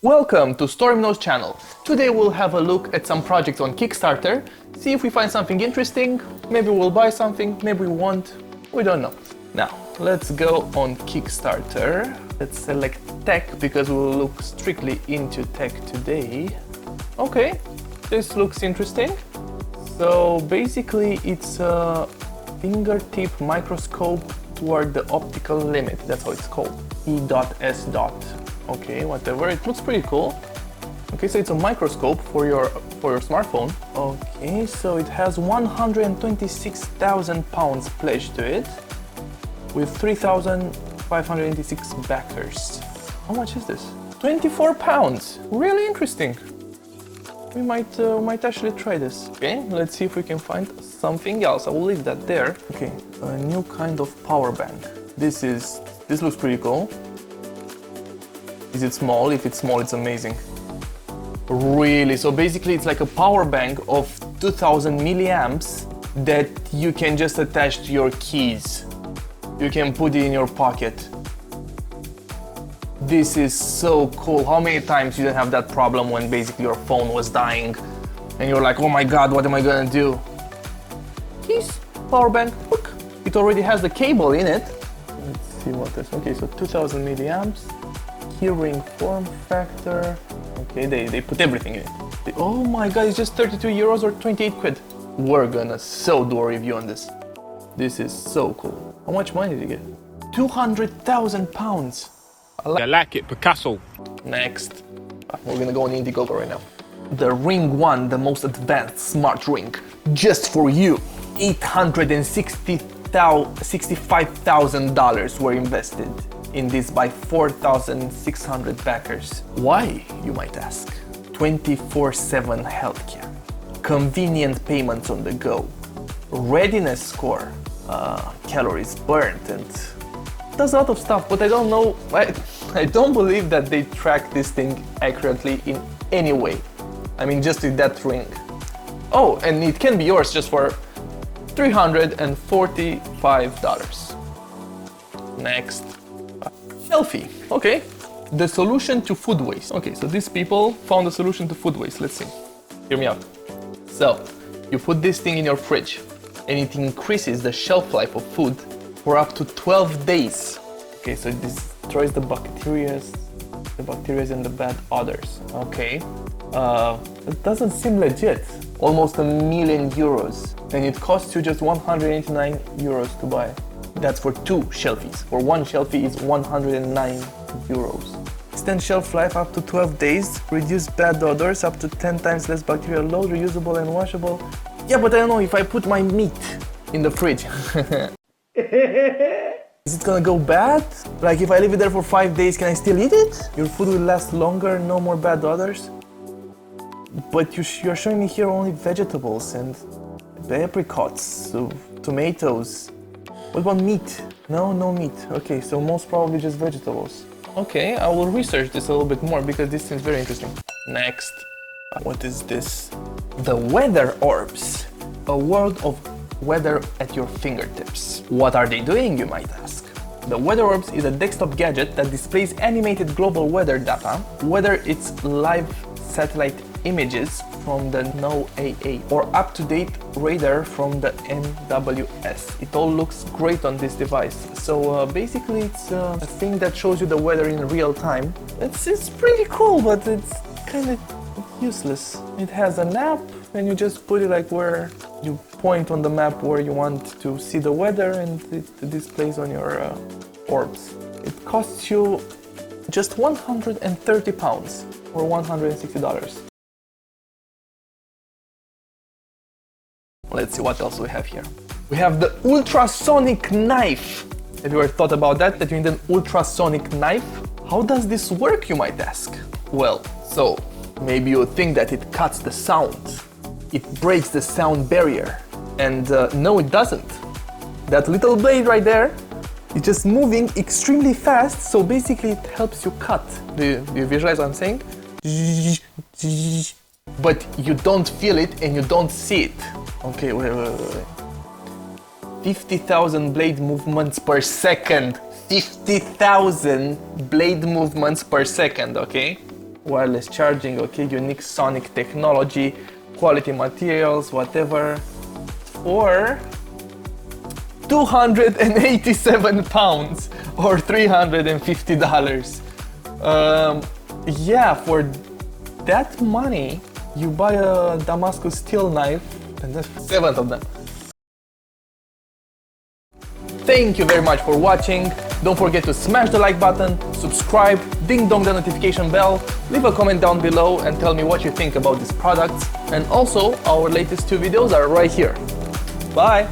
Welcome to Stormnose channel. Today we'll have a look at some projects on Kickstarter, see if we find something interesting, maybe we'll buy something, maybe we won't, we don't know. Now, let's go on Kickstarter. Let's select tech because we'll look strictly into tech today. Okay, this looks interesting. So basically it's a fingertip microscope toward the optical limit, that's how it's called, E.S. Okay, whatever, it looks pretty cool. Okay, so it's a microscope for your smartphone. Okay, so it has 126,000 pounds pledged to it with 3,586 backers. How much is this? 24 pounds, really interesting. We might actually try this. Okay, let's see if we can find something else. I will leave that there. Okay, a new kind of power bank. This looks pretty cool. Is it small? If it's small, it's amazing. Really? So basically it's like a power bank of 2000 milliamps that you can just attach to your keys. You can put it in your pocket. This is so cool. How many times you didn't have that problem when basically your phone was dying and you're like, oh my god, what am I gonna do? Keys, power bank, look, it already has the cable in it. Let's see what this, okay, so 2000 milliamps. Keyring form factor. Okay, they put everything in it. Oh my god, it's just 32 euros or 28 quid. We're gonna do a review on this. This is so cool. How much money did you get? 200,000 pounds. I like it, Picasso. Next. We're gonna go on Indiegogo right now. The Ring 1, the most advanced smart ring. Just for you. $865,000 were invested in this by 4,600 backers. Why, you might ask? 24/7 healthcare, convenient payments on the go, readiness score, calories burnt, and does a lot of stuff, but I don't know, I don't believe that they track this thing accurately in any way. I mean, just with that ring. Oh, and it can be yours just for $345. Next. Shelfie, okay. The solution to food waste. Okay, so these people found a solution to food waste. Let's see. Hear me out. So, you put this thing in your fridge and it increases the shelf life of food for up to 12 days. Okay, so it destroys the bacteria and the bad odors. Okay. It doesn't seem legit. Almost €1,000,000. And it costs you just 189 euros to buy. That's for 2 shelfies. For 1 shelfie is 109 euros. Extend shelf life up to 12 days, reduce bad odors up to 10 times less bacterial load, reusable and washable. Yeah, but I don't know if I put my meat in the fridge. Is it gonna go bad? Like if I leave it there for 5 days, can I still eat it? Your food will last longer, no more bad odors. But you're showing me here only vegetables and apricots, so tomatoes. What about meat? No meat. Okay, so most probably just vegetables. Okay, I will research this a little bit more because this seems very interesting. Next. What is this? The Weather Orbs. A world of weather at your fingertips. What are they doing, you might ask? The Weather Orbs is a desktop gadget that displays animated global weather data, whether it's live satellite images from the NOAA or up-to-date radar from the NWS. It all looks great on this device. So basically it's a thing that shows you the weather in real time. It's pretty cool, but it's kind of useless. It has an app and you just put it like where you point on the map where you want to see the weather and it displays on your orbs. It costs you just 130 pounds or $160. Let's see what else we have here. We have the ultrasonic knife. Have you ever thought about that you need an ultrasonic knife? How does this work, you might ask? Well, so maybe you think that it cuts the sound. It breaks the sound barrier. And no, it doesn't. That little blade right there is just moving extremely fast, so basically it helps you cut. Do you visualize what I'm saying? But you don't feel it and you don't see it. Okay, wait. 50,000 blade movements per second. 50,000 blade movements per second, okay? wireless charging, okay, unique sonic technology, quality materials, whatever, for 287 pounds or $350. Yeah, for that money, you buy a Damascus steel knife, and there's 7 of them. Thank you very much for watching. Don't forget to smash the like button, subscribe, ding dong the notification bell, leave a comment down below and tell me what you think about these products. And also, our latest 2 videos are right here. Bye!